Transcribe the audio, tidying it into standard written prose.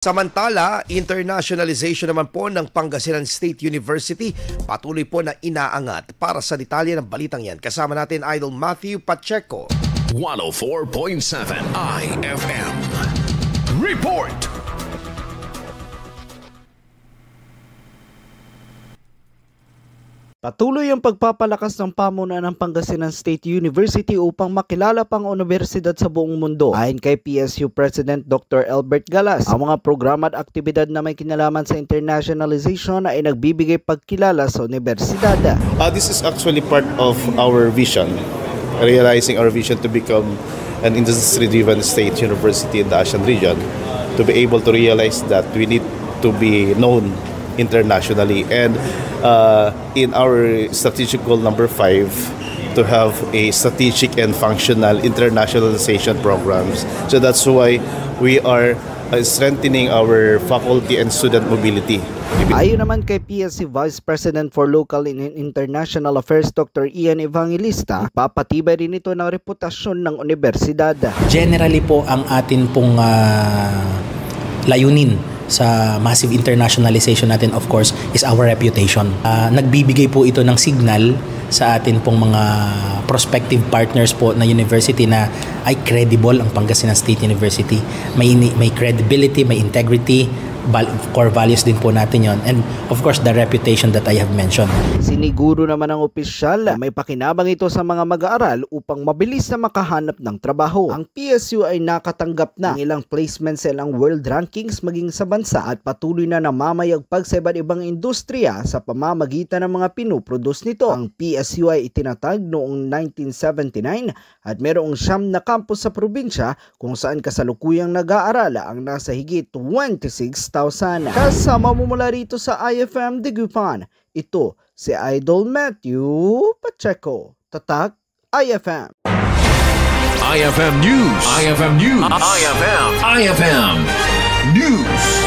Samantala, internationalization naman po ng Pangasinan State University patuloy po na inaangat. Para sa detalye ng balitang yan, kasama natin Idol Matthew Pacheco. 104.7 IFM Report. Patuloy ang pagpapalakas ng pamunuan ng Pangasinan State University upang makilala pang universidad sa buong mundo. Ayon kay PSU President Dr. Albert Galas, ang mga programa at aktibidad na may kinalaman sa internationalization ay nagbibigay pagkilala sa universidad. This is actually part of our vision, realizing our vision to become an industry-driven state university in the ASEAN region, to be able to realize that we need to be known internationally, and in our strategic goal number 5, to have a strategic and functional internationalization programs. So that's why we are strengthening our faculty and student mobility. Ayon naman kay PSC Vice President for Local and International Affairs Dr. Ian Evangelista, papatibay rin ito ng reputasyon ng universidad. Generally po ang atin pong layunin sa massive internationalization natin, of course, is our reputation. Nagbibigay po ito ng signal sa atin pong mga prospective partners po na university na ay credible ang Pangasinan State University. May credibility, may integrity, core values din po natin yon, and of course the reputation that I have mentioned. Siniguro naman ng opisyal may pakinabang ito sa mga mag-aaral upang mabilis na makahanap ng trabaho. Ang PSU ay nakatanggap na ng ilang placements sa ilang world rankings maging sa bansa at patuloy na namamayagpag sa iba't ibang industriya sa pamamagitan ng mga pinuproduce nito. Ang PSU ay itinatag noong 1979 at mayroong 9 na campus sa probinsya kung saan kasalukuyang nag-aaral ang nasa higit 26,000. Kasama mo mula rito sa IFM Dagupan, ito si Idol Matthew Pacheco. Tatak IFM. IFM News. IFM News. IFM News.